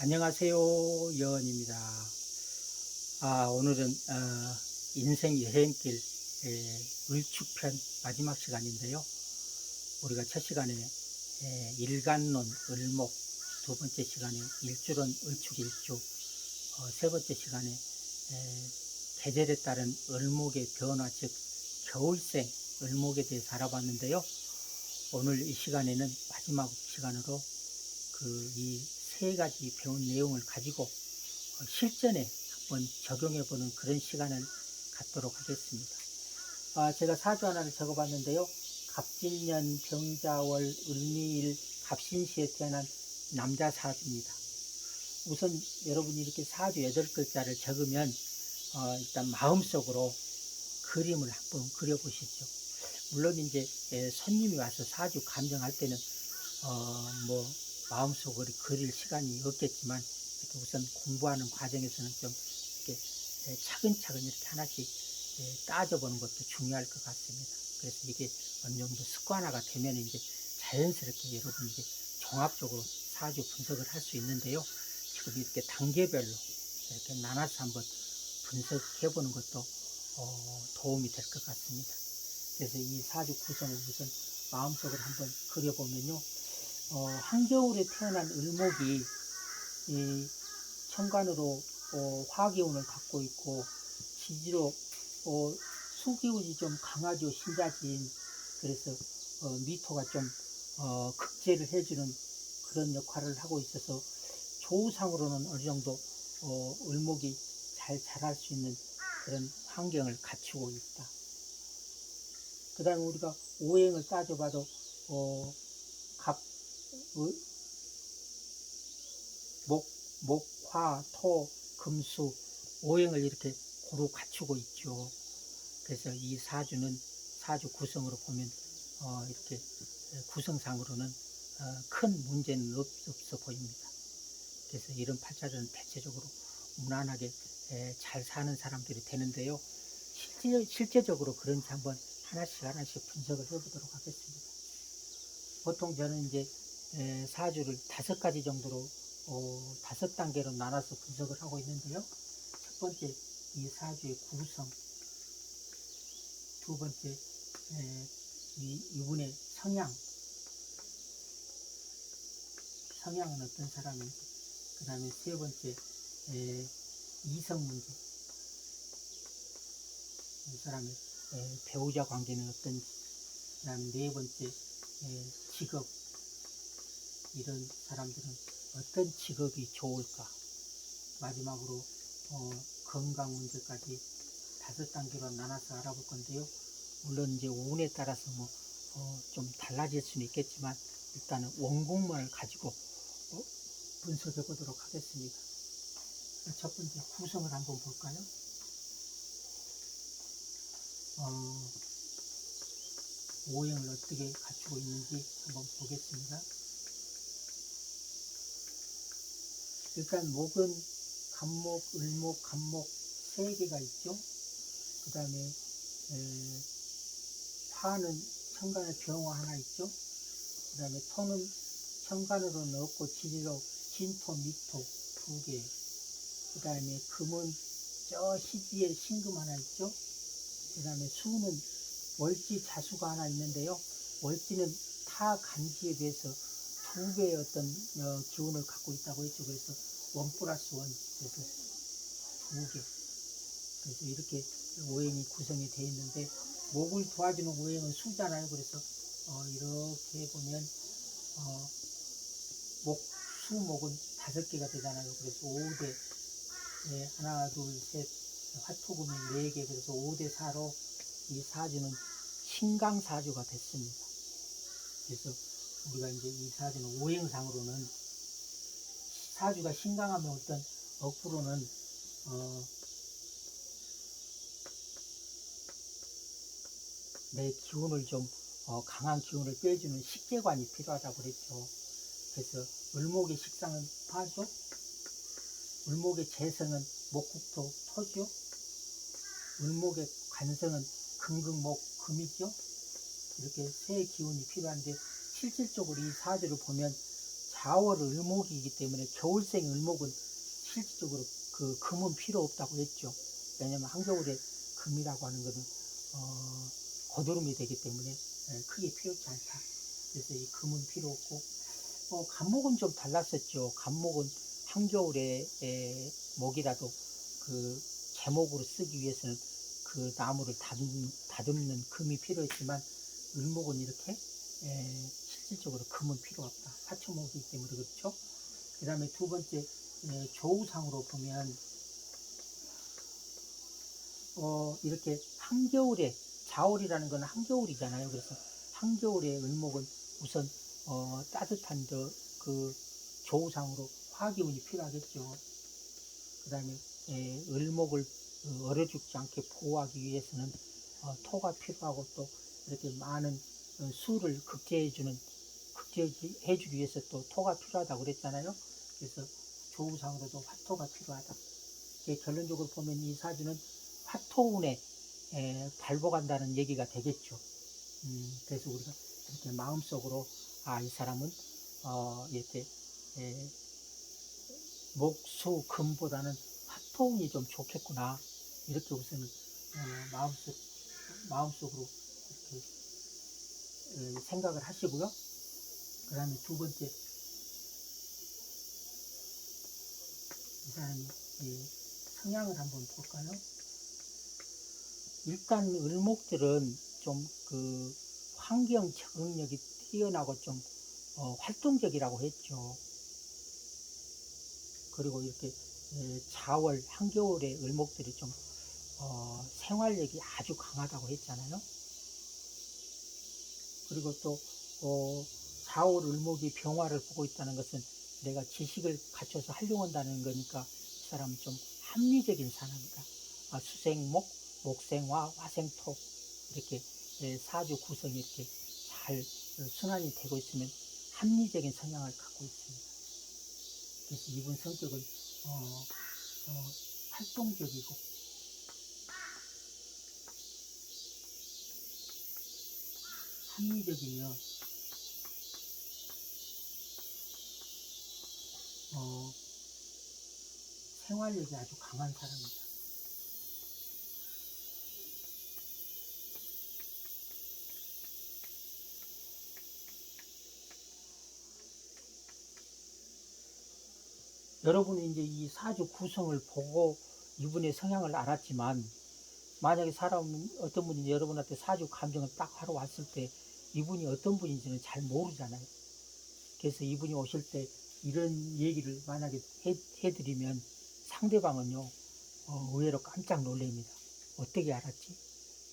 안녕하세요. 여원입니다. 오늘은 인생 여행길 을축편 마지막 시간인데요. 우리가 첫 시간에 일간론 을목, 두 번째 시간에 일주론 을축일주, 세 번째 시간에 계절에 따른 을목의 변화, 즉 겨울생 을목에 대해서 알아봤는데요. 오늘 이 시간에는 마지막 시간으로 이 세 가지 배운 내용을 가지고 실전에 한번 적용해보는 그런 시간을 갖도록 하겠습니다. 제가 사주 하나를 적어봤는데요. 갑진년, 병자월, 을미일, 갑신시에 태어난 남자 사주입니다. 우선 여러분이 이렇게 사주 8글자를 적으면 일단 마음속으로 그림을 한번 그려보시죠. 물론 이제 손님이 와서 사주 감정할 때는 마음속으로 그릴 시간이 없겠지만, 이렇게 우선 공부하는 과정에서는 좀 이렇게 차근차근 이렇게 하나씩 따져보는 것도 중요할 것 같습니다. 그래서 이게 어느 정도 습관화가 되면 이제 자연스럽게 여러분이 이제 종합적으로 사주 분석을 할 수 있는데요. 지금 이렇게 단계별로 이렇게 나눠서 한번 분석해보는 것도 도움이 될 것 같습니다. 그래서 이 사주 구성을 우선 마음속으로 한번 그려보면요. 한겨울에 태어난 을목이 천간으로 화기운을 갖고 있고, 지지로 수기운이 좀 강하죠. 신자진. 그래서 미토가 좀 극제를 해주는 그런 역할을 하고 있어서 조우상으로는 어느 정도 을목이 잘 자랄 수 있는 그런 환경을 갖추고 있다. 그 다음에 우리가 오행을 따져봐도 목, 화, 토, 금수, 오행을 이렇게 고루 갖추고 있죠. 그래서 이 사주는 사주 구성으로 보면 이렇게 구성상으로는 큰 문제는 없어 보입니다. 그래서 이런 팔자들은 대체적으로 무난하게 잘 사는 사람들이 되는데요. 실제적으로 그런지 한번 하나씩 분석을 해보도록 하겠습니다. 보통 저는 이제 사주를 5가지 정도로 5단계로 나눠서 분석을 하고 있는데요. 첫 번째, 이 사주의 구성. 두 번째, 이분의 성향은 어떤 사람인지. 그 다음에 세 번째, 이성 문제. 이 사람의 배우자 관계는 어떤지. 그 다음에 네 번째, 직업. 이런 사람들은 어떤 직업이 좋을까. 마지막으로 건강 문제까지 5단계로 나눠서 알아볼 건데요. 물론 이제 운에 따라서 좀 달라질 수는 있겠지만, 일단은 원국만을 가지고 분석해 보도록 하겠습니다. 첫 번째 구성을 한번 볼까요? 오행을 어떻게 갖추고 있는지 한번 보겠습니다. 일단 목은 간목, 을목, 간목 3개가 있죠. 그 다음에 화는 천간에 병화 하나 있죠. 그 다음에 토는 천간으로 넣고 지지로 진토, 미토 2개. 그 다음에 금은 저 시지에 신금 하나 있죠. 그 다음에 수는 월지, 자수가 하나 있는데요. 월지는 타 간지에 비해서 2배의 어떤 기운을 갖고 있다고 했죠. 그래서 1+1, 그래서 2개. 그래서 이렇게 오행이 구성이 되어 있는데, 목을 도와주는 오행은 수잖아요. 그래서 이렇게 보면 수목은 5개가 되잖아요. 그래서 5대, 하나, 둘, 셋, 화토금이 4개, 그래서 5대4로 이 사주는 신강사주가 됐습니다. 그래서 우리가 이제 이 사주는 오행상으로는 사주가 신강하면 어떤 억부로는 내 기운을 좀 강한 기운을 빼주는 식재관이 필요하다고 그랬죠. 그래서 을목의 식상은 화죠. 을목의 재성은 목국토 토죠. 을목의 관성은 금극목 금이죠. 이렇게 세 기운이 필요한데, 실질적으로 이 사주를 보면 4월 을목이기 때문에 겨울생 을목은 실질적으로 그 금은 필요 없다고 했죠. 왜냐면 한겨울에 금이라고 하는 것은 거두름이 되기 때문에 크게 필요치 않다. 그래서 이 금은 필요 없고, 간목은 좀 달랐었죠. 간목은 한겨울에 목이라도 그 제목으로 쓰기 위해서는 그 나무를 다듬는 금이 필요했지만, 을목은 이렇게 실질적으로 금은 필요 없다. 화초목이기 때문에 그렇죠. 그 다음에 두 번째, 조우상으로 보면 이렇게 한겨울에, 자월이라는 건 한겨울이잖아요. 그래서 한겨울에 을목은 우선 따뜻한 그 조우상으로 화기운이 필요하겠죠. 그 다음에 을목을 얼어 죽지 않게 보호하기 위해서는 토가 필요하고, 또 이렇게 많은 수를 극제해주기 위해서 또 토가 필요하다고 그랬잖아요. 그래서 조우상으로도 화토가 필요하다. 결론적으로 보면 이 사주는 화토운에 발복한다는 얘기가 되겠죠. 그래서 우리가 이렇게 마음속으로 이 사람은 이렇게 목수금보다는 화토운이 좀 좋겠구나, 이렇게 우선 마음속으로 이렇게 생각을 하시고요. 그 다음에 두 번째, 이 사람이 성향을 한번 볼까요? 일단 을목들은 좀 그 환경 적응력이 뛰어나고 좀 활동적이라고 했죠. 그리고 이렇게 자월, 한겨울에 을목들이 좀 생활력이 아주 강하다고 했잖아요. 그리고 또 자월 을목이 병화를 보고 있다는 것은 내가 지식을 갖춰서 활용한다는 거니까 이 사람은 좀 합리적인 사람이다. 수생목, 목생화, 화생토, 이렇게 사주 구성이 이렇게 잘 순환이 되고 있으면 합리적인 성향을 갖고 있습니다. 그래서 이분 성격은 활동적이고 합리적이며 생활력이 아주 강한 사람입니다. 여러분이 이제 이 사주 구성을 보고 이분의 성향을 알았지만, 만약에 어떤 분이 여러분한테 사주 감정을 딱 하러 왔을 때 이분이 어떤 분인지는 잘 모르잖아요. 그래서 이분이 오실 때 이런 얘기를 만약에 해드리면 상대방은요, 의외로 깜짝 놀랍니다. 어떻게 알았지?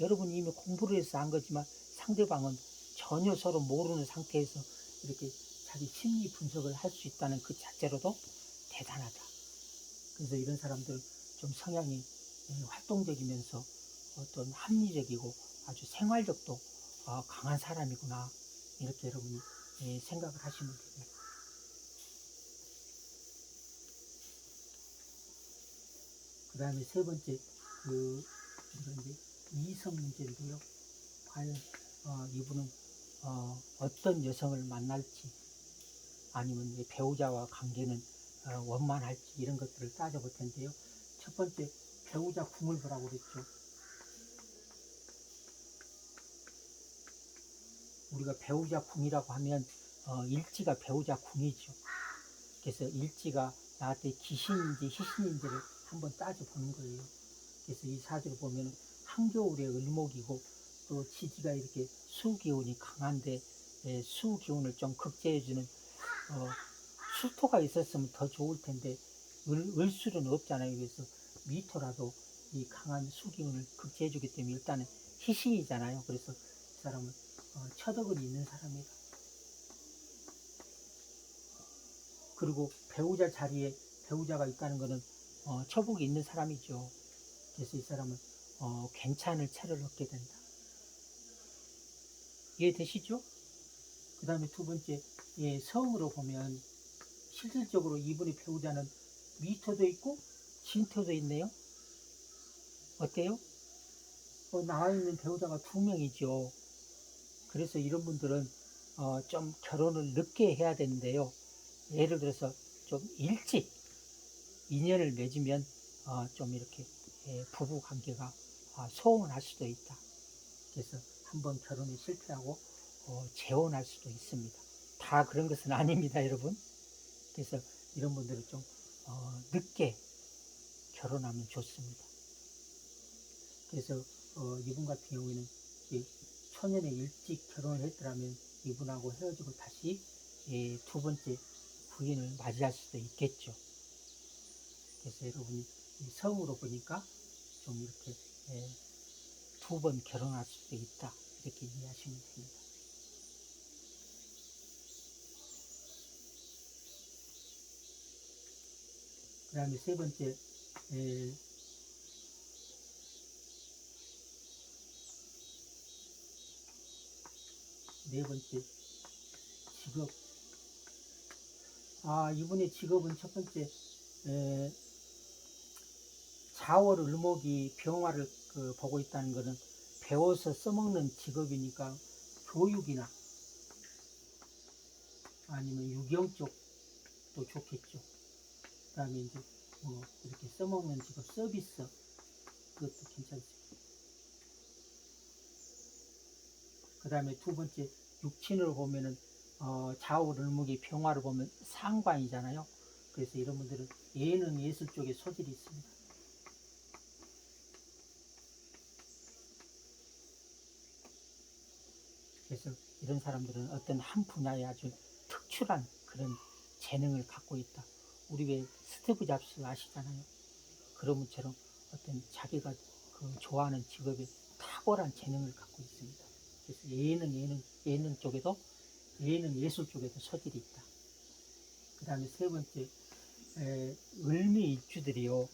여러분이 이미 공부를 해서 안 거지만 상대방은 전혀 서로 모르는 상태에서 이렇게 자기 심리 분석을 할 수 있다는 그 자체로도 대단하다. 그래서 이런 사람들은 좀 성향이 활동적이면서 어떤 합리적이고 아주 생활력도 강한 사람이구나, 이렇게 여러분이 생각을 하시면 됩니다. 그 다음에 세 번째, 우리가 이제 이성 문제인데요. 과연 이분은 어떤 여성을 만날지, 아니면 배우자와 관계는 원만할지, 이런 것들을 따져볼 텐데요. 첫 번째, 배우자 궁을 보라고 그랬죠. 우리가 배우자 궁이라고 하면 일지가 배우자 궁이죠. 그래서 일지가 나한테 귀신인지 희신인지를 한번 따져보는 거예요. 그래서 이 사주를 보면 한겨울에 을목이고, 또 지지가 이렇게 수기운이 강한데 수기운을 좀 극제해주는 수토가 있었으면 더 좋을 텐데 을술은 없잖아요. 그래서 미토라도 이 강한 수기운을 극제해주기 때문에 일단은 희신이잖아요. 그래서 이 사람은 처덕은 있는 사람이다. 그리고 배우자 자리에 배우자가 있다는 것은 처복이 있는 사람이죠. 그래서 이 사람은 괜찮을 체를 얻게 된다. 이해되시죠? 그 다음에 두 번째, 성으로 보면 실질적으로 이분의 배우자는 미토도 있고 진토도 있네요. 어때요? 나와 있는 배우자가 2명이죠. 그래서 이런 분들은 좀 결혼을 늦게 해야 되는데요. 예를 들어서 좀 일찍 인연을 맺으면 좀 이렇게 부부 관계가 소원할 수도 있다. 그래서 한번 결혼에 실패하고 재혼할 수도 있습니다. 다 그런 것은 아닙니다, 여러분. 그래서 이런 분들은 좀 늦게 결혼하면 좋습니다. 그래서 이분 같은 경우에는 초년에 일찍 결혼을 했더라면 이분하고 헤어지고 다시 두 번째 부인을 맞이할 수도 있겠죠. 그래서 여러분이 성으로 보니까 좀 이렇게 두 번 결혼할 수도 있다, 이렇게 이해하시면 됩니다. 그 다음에 세 번째, 네 번째, 직업. 이분의 직업은 첫 번째, 자월 을목이 병화를 보고 있다는 것은 배워서 써먹는 직업이니까 교육이나 아니면 유경 쪽도 좋겠죠. 그 다음에 이제 뭐 이렇게 써먹는 직업, 서비스, 그것도 괜찮습니다. 그 다음에 두 번째, 육친으로 보면은 좌우 을목이 병화를 보면 상관이잖아요. 그래서 이런 분들은 예능 예술 쪽에 소질이 있습니다. 그래서 이런 사람들은 어떤 한 분야에 아주 특출한 그런 재능을 갖고 있다. 우리 왜 스티브 잡스 아시잖아요. 그런 분처럼 어떤 자기가 좋아하는 직업에 탁월한 재능을 갖고 있습니다. 그래서 예능 쪽에도, 예능 예술 쪽에도 소질이 있다. 그 다음에 세 번째, 을미일주들이요.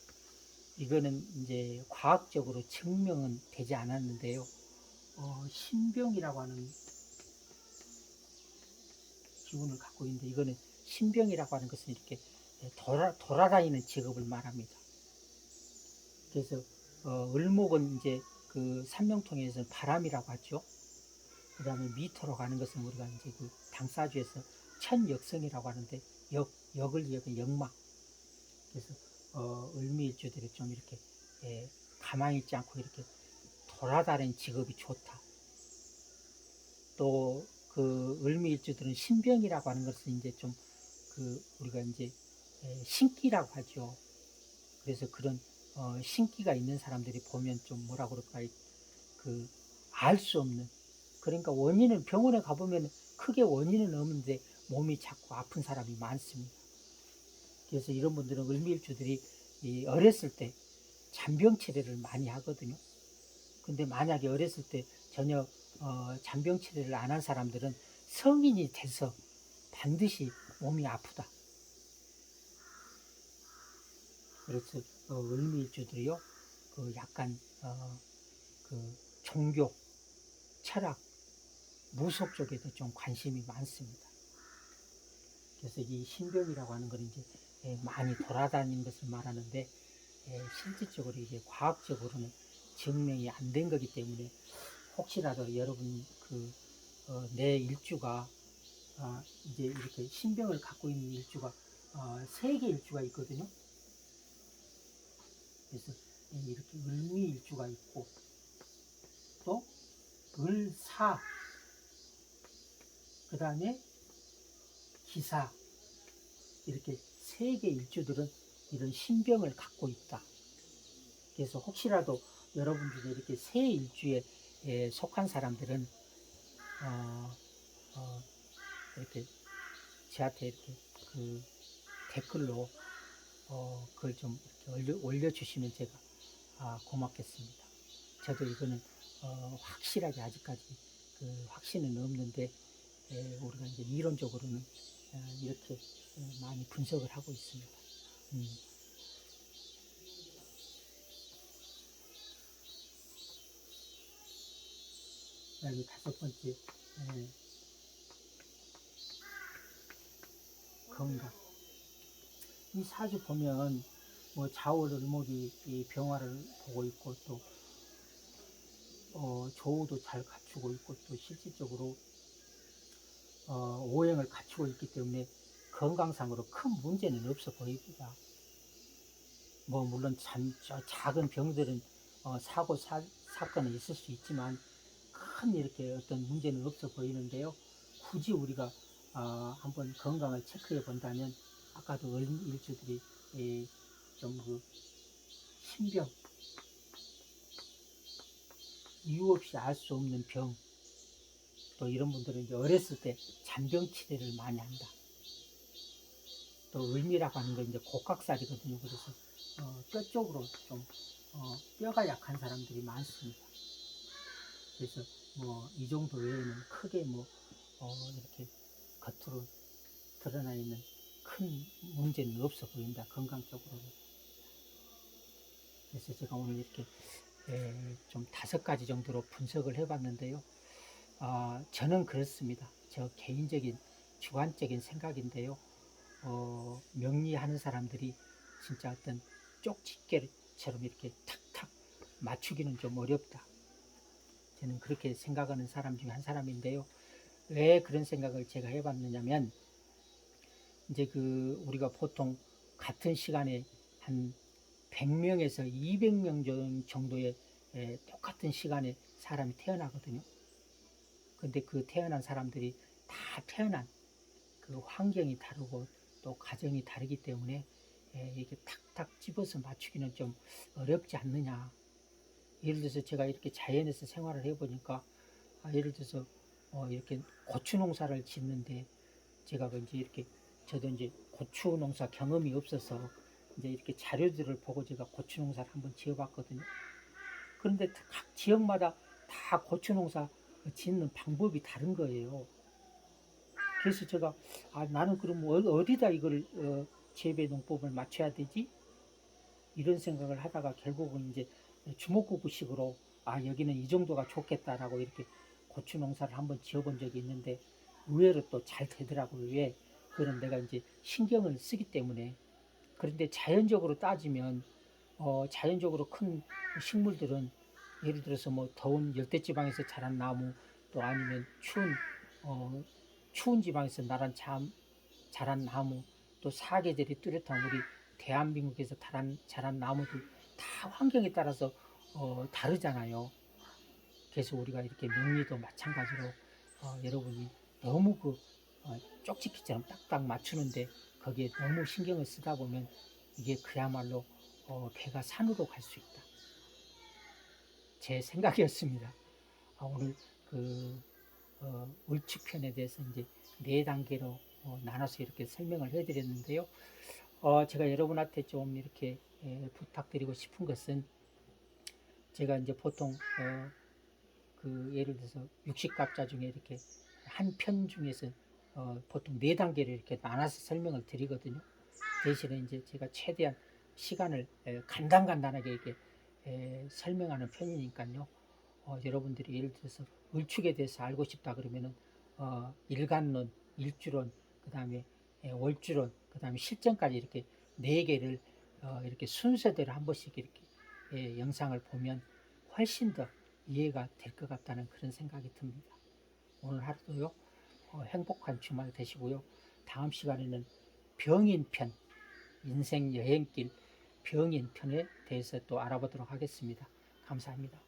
이거는 이제 과학적으로 증명은 되지 않았는데요. 신병이라고 하는 기운을 갖고 있는데, 이거는 신병이라고 하는 것은 이렇게 돌아다니는 직업을 말합니다. 그래서 을목은 이제 그 삼명통에서는 바람이라고 하죠. 그 다음에 미토로 가는 것은 우리가 이제 그 당사주에서 천역성이라고 하는데, 역을 이어서 역막. 그래서 을미일주들이 좀 이렇게 가만히 있지 않고 이렇게 돌아다니는 직업이 좋다. 또 그 을미일주들은 신병이라고 하는 것은 이제 좀 우리가 이제 신기라고 하죠. 그래서 그런 신기가 있는 사람들이 보면 좀 뭐라 그럴까, 알 수 없는, 그러니까 원인은 병원에 가보면 크게 원인은 없는데 몸이 자꾸 아픈 사람이 많습니다. 그래서 이런 분들은 을미일주들이 어렸을 때 잔병 치레를 많이 하거든요. 근데 만약에 어렸을 때 전혀 잔병 치레를 안 한 사람들은 성인이 돼서 반드시 몸이 아프다. 그래서 을미일주들이요, 약간 종교, 철학, 무속 쪽에도 좀 관심이 많습니다. 그래서 이 신병이라고 하는 건 이제 많이 돌아다니는 것을 말하는데, 실질적으로 이게 과학적으로는 증명이 안 된 거기 때문에, 혹시라도 여러분 내 일주가 이제 이렇게 신병을 갖고 있는 일주가 3개 일주가 있거든요. 그래서 이렇게 을미 일주가 있고, 또 을사, 그 다음에 기사, 이렇게 3개 일주들은 이런 신병을 갖고 있다. 그래서 혹시라도 여러분 중에 이렇게 새 일주에 속한 사람들은 이렇게 저한테 이렇게 댓글로 그걸 좀 이렇게 올려주시면 제가 고맙겠습니다. 저도 이거는 확실하게 아직까지 확신은 없는데, 우리가 이제 이론적으로는 이렇게 많이 분석을 하고 있습니다. 그다음에 5번째, 건강. 이 사주 보면 뭐 좌월 을목이 이 병화를 보고 있고, 또 조우도 잘 갖추고 있고, 또 실질적으로 오행을 갖추고 있기 때문에 건강상으로 큰 문제는 없어 보입니다. 뭐 물론 작은 병들은 사건은 있을 수 있지만 큰 이렇게 어떤 문제는 없어 보이는데요. 굳이 우리가 한번 건강을 체크해 본다면 아까도 어린 일주들이 좀 그 신병, 이유 없이 알 수 없는 병, 또 이런 분들은 이제 어렸을 때 잔병 치레를 많이 한다. 또 을미라고 하는 건 이제 곡각살이거든요. 그래서 뼈 쪽으로 좀 뼈가 약한 사람들이 많습니다. 그래서 뭐 이 정도 외에는 크게 뭐 이렇게 겉으로 드러나 있는 큰 문제는 없어 보인다. 건강적으로는. 그래서 제가 오늘 이렇게 좀 5가지 정도로 분석을 해봤는데요. 저는 그렇습니다. 저 개인적인 주관적인 생각인데요. 명리하는 사람들이 진짜 어떤 쪽집게처럼 이렇게 탁탁 맞추기는 좀 어렵다. 저는 그렇게 생각하는 사람 중에 한 사람인데요. 왜 그런 생각을 제가 해봤느냐면, 이제 우리가 보통 같은 시간에 한 100명에서 200명 정도의 똑같은 시간에 사람이 태어나거든요. 근데 그 태어난 사람들이 다 태어난 그 환경이 다르고 또 가정이 다르기 때문에 이렇게 탁탁 집어서 맞추기는 좀 어렵지 않느냐. 예를 들어서 제가 이렇게 자연에서 생활을 해보니까 예를 들어서 이렇게 고추 농사를 짓는데 제가 이제 이렇게 저도 이제 고추 농사 경험이 없어서 이제 이렇게 자료들을 보고 제가 고추 농사를 한번 지어봤거든요. 그런데 각 지역마다 다 고추 농사 짓는 방법이 다른 거예요. 그래서 제가 나는 그럼 어디다 이걸 재배 농법을 맞춰야 되지? 이런 생각을 하다가 결국은 이제 주먹구구식으로 여기는 이 정도가 좋겠다라고 이렇게 고추 농사를 한번 지어본 적이 있는데 의외로 또 잘 되더라고요. 왜? 그건 내가 이제 신경을 쓰기 때문에. 그런데 자연적으로 따지면 자연적으로 큰 식물들은 예를 들어서 뭐 더운 열대지방에서 자란 나무, 또 아니면 추운 지방에서 자란 나무, 또 사계절이 뚜렷한 우리 대한민국에서 자란 나무들 다 환경에 따라서 다르잖아요. 그래서 우리가 이렇게 명리도 마찬가지로 여러분이 너무 쪽지기처럼 딱딱 맞추는데 거기에 너무 신경을 쓰다 보면 이게 그야말로 배가 산으로 갈 수 있다. 제 생각이었습니다. 오늘 울측편에 대해서 이제 4단계로 나눠서 이렇게 설명을 해드렸는데요. 제가 여러분한테 좀 이렇게 부탁드리고 싶은 것은 제가 이제 보통 예를 들어서 60갑자 중에 이렇게 한 편 중에서 보통 4단계를 이렇게 나눠서 설명을 드리거든요. 대신에 이제 제가 최대한 시간을 간단하게 이렇게 설명하는 편이니까요. 여러분들이 예를 들어서 을축에 대해서 알고 싶다 그러면은 일간론, 일주론, 그 다음에 월주론, 그 다음에 실전까지 이렇게 4개를 이렇게 순서대로 한 번씩 이렇게 영상을 보면 훨씬 더 이해가 될 것 같다는 그런 생각이 듭니다. 오늘 하루도요 행복한 주말 되시고요. 다음 시간에는 병인편, 인생 여행길 병인편에 대해서 또 알아보도록 하겠습니다. 감사합니다.